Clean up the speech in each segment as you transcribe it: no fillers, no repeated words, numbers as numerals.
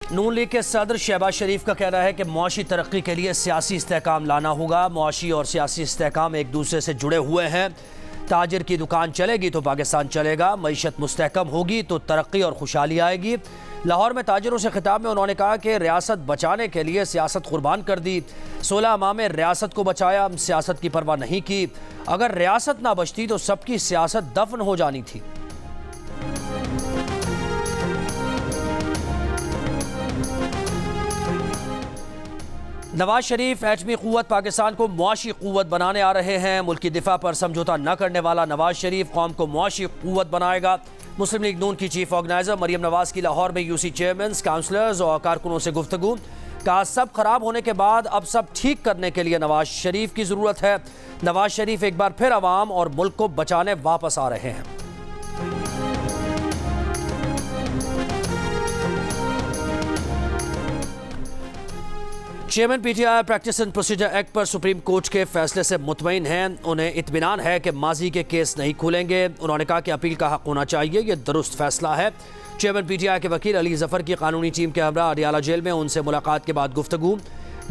नून league के सदर शहबाज शरीफ का कहना है कि मुआशी तरक्की के लिए सियासी इस्तेहकाम लाना होगा। मुआशी और सियासी इस्तेहकाम एक दूसरे से जुड़े हुए हैं। ताजिर की दुकान चलेगी तो पाकिस्तान चलेगा, मईशत मुस्तहकम होगी तो तरक्की और खुशहाली आएगी। लाहौर में ताजिरों से खिताब में उन्होंने कहा कि रियासत बचाने के लिए सियासत कुर्बान कर दी। 16 माह में रियासत को बचाया, सियासत की परवाह नहीं की। अगर रियासत ना बचती तो सबकी सियासत दफन हो जानी थी। नवाज शरीफ एटमी क़ुव्वत पाकिस्तान को मुआशी क़ुव्वत बनाने आ रहे हैं। मुल्की दिफा पर समझौता न करने वाला नवाज शरीफ कौम को मुआशी क़ुव्वत बनाएगा। मुस्लिम लीग नून की चीफ ऑर्गेनाइजर मरियम नवाज की लाहौर में यूसी चेयरमैन, काउंसलर्स और कारकुनों से गुफ्तगू। कहा सब खराब होने के बाद अब सब ठीक करने के लिए नवाज शरीफ की ज़रूरत है। नवाज शरीफ एक बार फिर अवाम और मुल्क को बचाने वापस आ रहे हैं। Chairman PTI practice and procedure act पर सुप्रीम कोर्ट के फैसले से मुतमईन हैं। उन्हें इत्मीनान है कि माजी के केस नहीं खुलेंगे। उन्होंने कहा कि अपील का हक होना चाहिए, यह दुरुस्त फैसला है। चेयरमैन पीटीआई के वकील अली जफर की कानूनी टीम के हमरा अडियाला जेल में उनसे मुलाकात के बाद गुफ्तगू।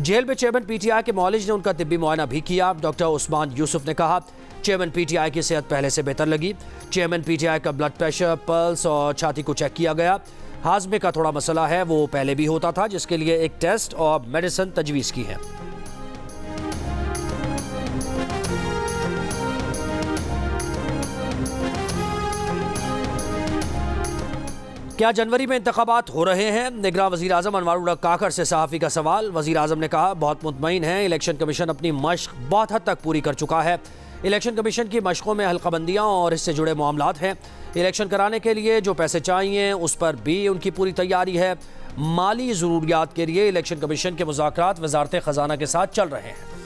जेल में चेयरमैन पीटीआई के मौलिज ने उनका तिब्बी मुआयना भी किया। डॉक्टर उस्मान यूसुफ ने कहा चेयरमैन पीटीआई की सेहत पहले से बेहतर लगी। चेयरमैन पीटीआई का ब्लड प्रेशर, पल्स और छाती को चेक किया गया। हाजमे का थोड़ा मसला है, वो पहले भी होता था, जिसके लिए एक टेस्ट और मेडिसिन तजवीज़ की है। क्या जनवरी में इंतखाबात हो रहे हैं? निगरान वज़ीर आज़म अनवारुल्लाह काकर से सहाफ़ी का सवाल। वज़ीर आज़म ने कहा बहुत मुतमईन हैं, इलेक्शन कमीशन अपनी मशक़ बहुत हद तक पूरी कर चुका है। इलेक्शन कमीशन की मशक़ों में हल्काबंदियाँ और इससे जुड़े मामलात हैं। इलेक्शन कराने के लिए जो पैसे चाहिए उस पर भी उनकी पूरी तैयारी है। माली ज़रूरियात के लिए इलेक्शन कमीशन के मुज़ाकरात वज़ारत ख़ज़ाना के साथ चल रहे हैं।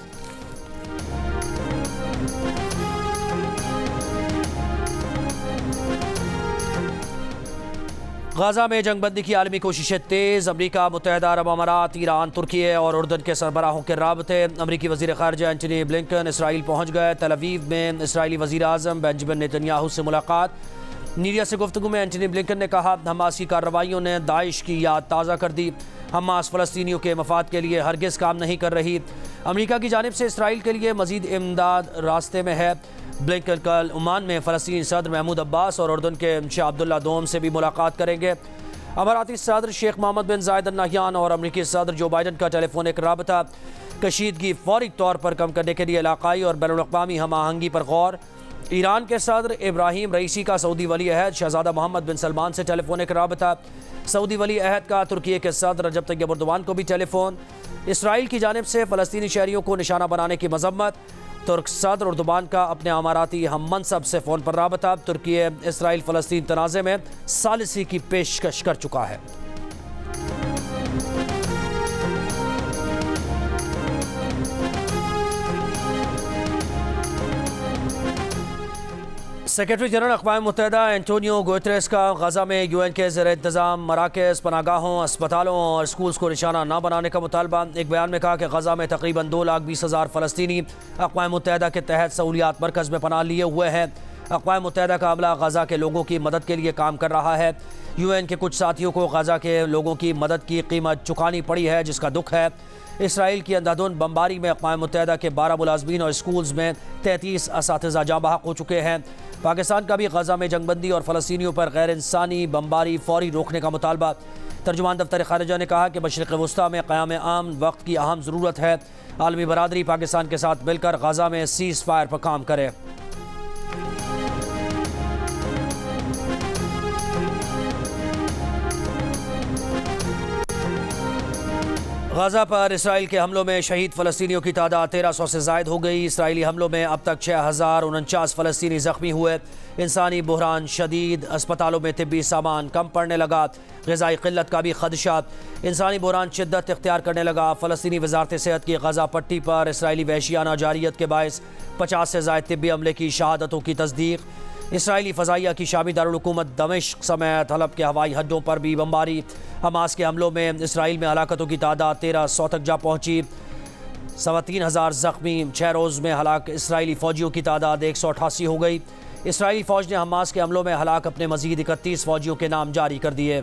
गाज़ा में जंगबंदी की आलमी कोशिशें तेज़। अमरीका, मुत्तहिदा अरब अमारात, ईरान, तुर्की और उर्दन के सरबराहों के राबते। अमरीकी वज़ीर ख़ारिजा एंटनी ब्लिंकन इसराइल पहुँच गए। तल अवीव में इसराइली वज़ीर आज़म बेंजामिन नेतन्याहू से मुलाकात। मीडिया से गुफ्तगू में एंटनी ब्लिंकन ने कहा हमास की कार्रवाइयों ने दाइश की याद ताज़ा कर दी। हमास फ़लस्तीनियों के मफाद के लिए हरगिज़ काम नहीं कर रही। अमरीका की जानिब से इसराइल के लिए मज़ीद इमदाद रास्ते में है। ब्लिंकन कल ओमान में फ़लस्तीनी सदर महमूद अब्बास और उर्दन के शाह अब्दुल्ला दोम से भी मुलाकात करेंगे। अमाराती सदर शेख मोहम्मद बिन जायद अल नहयान और अमरीकी सदर जो बाइडन का टेलीफोनिक राबता। कशीदगी फौरी तौर पर कम करने के लिए इलाकाई और बैनुल अक़वामी हम आहंगी पर गौर। ईरान के सदर इब्राहिम रईसी का सऊदी वली अहद शहजादा मोहम्मद बिन सलमान से टेलीफोनिक राबता। सऊदी वली अहद का तुर्की के सदर रजब तैयब एर्दोगान को भी टेलीफोन। इसराइल की जानिब से फ़लस्तीनी शहरियों को निशाना बनाने की मजम्मत। तुर्क सदर एर्दोगान का अपने अमाराती हम मनसब से फ़ोन पर राबता। तुर्की इसराइल फ़लस्तीन तनाज़े में सालिसी की पेशकश कर चुका है। सेक्रेटरी जनरल अक़वाम मुत्तहिदा एंटोनियो गुतेरेस का गज़ा में यूएन के ज़ेर इंतज़ाम मराकज़, पनागाहों, अस्पतालों और स्कूल्स को निशाना न बनाने का मुतालबा। एक बयान में कहा कि गज़ा में तकरीबन 2,20,000 फ़लस्तीनी अक़वाम मुत्तहिदा के तहत सहूलियात मरकज़ में पनाह लिए हुए हैं। अक़वाम मुत्तहिदा का अमला गज़ा के लोगों की मदद के लिए काम कर रहा है। यूएन के कुछ साथियों को गज़ा के लोगों की मदद की कीमत चुकानी पड़ी है, जिसका दुख है। इसराइल की अंधाधुंध बमबारी में अक़वाम मुत्तहिदा के 12 मुलाज़मीन और स्कूल्स में 33 असातिज़ा जाँ बहक हो चुके हैं। पाकिस्तान का भी गज़ा में जंगबंदी और फ़लस्तीनियों पर गैर इंसानी बमबारी फ़ौरी रोकने का मुतालबा। तर्जुमान दफ्तर ख़ारिजा ने कहा कि मशरिक़ वस्ता में क़याम आम वक्त की अहम ज़रूरत है। आलमी बरादरी पाकिस्तान के साथ मिलकर गज़ा में सीज़ फायर पर काम करे। गज़ा पर इसराइल के हमलों में शहीद फ़लस्तीनियों की तादाद 1300 से ज़ायद हो गई। इसराइली हमलों में अब तक 6049 फ़लस्तीनी ज़ख्मी हुए। इंसानी बहरान शदीद। अस्पतालों में तिब्बी सामान कम पड़ने लगा। ग़िज़ाई क़िल्लत का भी ख़दशा। इंसानी बहरान शिद्दत इख्तियार करने लगा। फ़लस्तीनी वज़ारत सेहत की गज़ा पट्टी पर इसराइली वहशियाना जारियत के बायस 50 से ज़ायद तिब्बी अमले की शहादतों की तस्दीक। इसराइली फ़ज़ाइया की शामी दारुल हुकूमत दमिश्क समेत हलब के हवाई अड्डों पर भी बमबारी। हमास के हमलों में इसराइल में हलाकतों की तादाद 1300 तक जा पहुँची। 3,500 ज़ख्मी। 6 रोज़ में हलाक इसराइली फ़ौजियों की तादाद 188 हो गई। इसराइली फ़ौज ने हमास के हमलों में हलाक अपने मज़ीद 31 फ़ौजियों के नाम जारी कर दिए।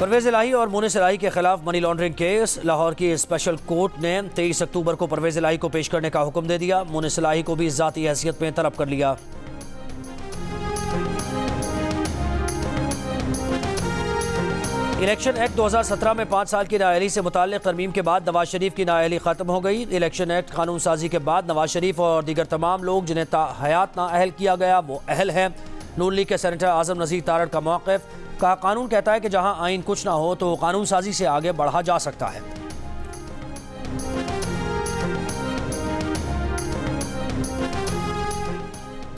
परवेज़ इलाही और मोनिस इलाही के खिलाफ मनी लॉन्ड्रिंग केस। लाहौर की स्पेशल कोर्ट ने 23 अक्टूबर को परवेज़ इलाही को पेश करने का हुक्म दे दिया। मोनिस इलाही को भी ज़ाती हैसियत में तलब कर लिया। इलेक्शन एक्ट 2017 में 5 साल की नाअहली से मुताल्लिक़ तरमीम के बाद नवाज शरीफ की नाअहली ख़त्म हो गई। इलेक्शन एक्ट कानून साजी के बाद नवाज शरीफ और दीगर तमाम लोग जिन्हें हयात नाअहल किया गया वो अहल हैं। नून लीग के सेनेटर आज़म नज़ीर तारड़ का मौक़िफ़, कहा कानून कहता है कि जहां आइन कुछ ना हो तो कानून साजी से आगे बढ़ा जा सकता है।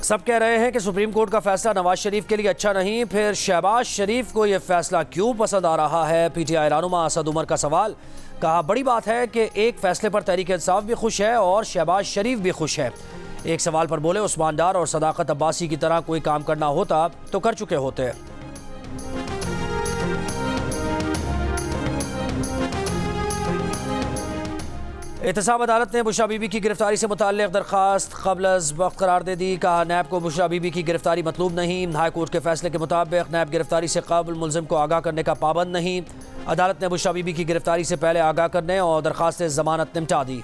सब कह रहे हैं कि सुप्रीम कोर्ट का फैसला नवाज शरीफ के लिए अच्छा नहीं, फिर शहबाज शरीफ को यह फैसला क्यों पसंद आ रहा है? पीटीआई रहनुमा असद उमर का सवाल। कहा बड़ी बात है कि एक फैसले पर तहरीक इंसाफ भी खुश है और शहबाज शरीफ भी खुश है। एक सवाल पर बोले उस्मान डार और सदाकत अब्बासी की तरह कोई काम करना होता तो कर चुके होते। एहतसाब अदालत ने बुशरा बीबी की गिरफ्तारी से मुताल्लिक़ दरख्वास्त क़ब्ल अज़ वक्त करार दे दी। कहा नैब को बुशरा बीबी की गिरफ्तारी मतलूब नहीं। हाई कोर्ट के फैसले के मुताबिक नैब गिरफ्तारी से क़ब्ल मुल्ज़िम को आगाह करने का पाबंद नहीं। अदालत ने बुशरा बीबी की गिरफ्तारी से पहले आगाह करने और दरख्वास्त ज़मानत निपटा दी।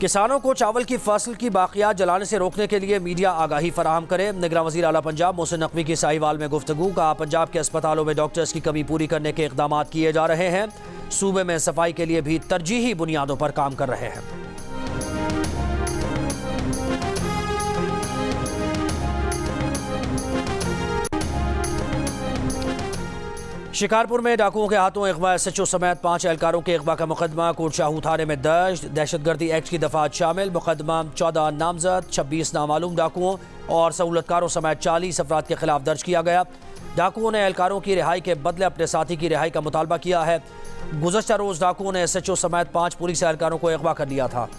किसानों को चावल की फसल की बाकियात जलाने से रोकने के लिए मीडिया आगाही फराहम करे। निगरान वज़ीर आला पंजाब मोहसिन नकवी की साहिवाल में गुफ्तगू। कहा पंजाब के अस्पतालों में डॉक्टर्स की कमी पूरी करने के इक़दाम किए जा रहे हैं। सूबे में सफाई के लिए भी तरजीही बुनियादों पर काम कर रहे हैं। शिकारपुर में डाकुओं के हाथों अगवा एसएचओ समेत 5 एहलकारों के अगवा का मुकदमा कोट शाहू थाने में दर्ज। दहशतगर्दी एक्ट की दफात शामिल। मुकदमा 14 नामजद 26 नामालूम डाकुओं और सहूलतकारों समेत 40 अफराद के खिलाफ दर्ज किया गया। डाकुओं ने एहलकारों की रिहाई के बदले अपने साथी की रिहाई का मुतालबा किया है। गुज़श्ता रोज़ डाकुओं ने एसएचओ समेत 5 पुलिस एहलकारों को अगवा कर लिया था।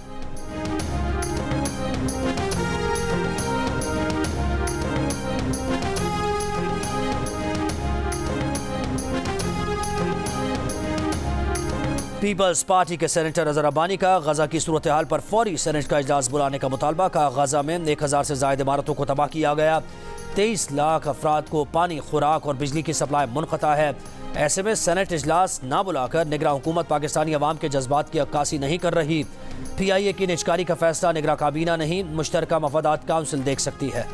पीपल्स पार्टी के सेनेटर अजहर अब्बानी का गजा की सूरत हाल पर फौरी सेनेट का इजलास बुलाने का मुतालबा। का गजा में 1000 से ज़ायद इमारतों को तबाह किया गया। 23 लाख अफराद को पानी, खुराक और बिजली की सप्लाई मुनक़ता है। ऐसे में सेनेट इजलास ना बुलाकर निगरान हुकूमत पाकिस्तानी अवाम के जज्बात की अक्कासी नहीं कर रही। PIA की निजकारी का फैसला निगरान काबीना नहीं, मुश्तरका मफादात काउंसिल देख सकती है।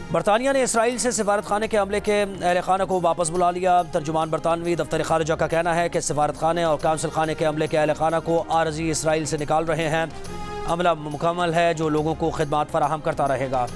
बरतानिया ने इसराइल से सिफारत खाने के अमले के अहल खाना को वापस बुला लिया। तर्जुमान बरतानवी दफ्तर खारिजा का कहना है कि सिफारत खाने और काउंसिल खाने के अमले के अहल खाना को आरजी इसराइल से निकाल रहे हैं। अमला मुकम्मल है जो लोगों को खिदमात फराहम करता रहेगा।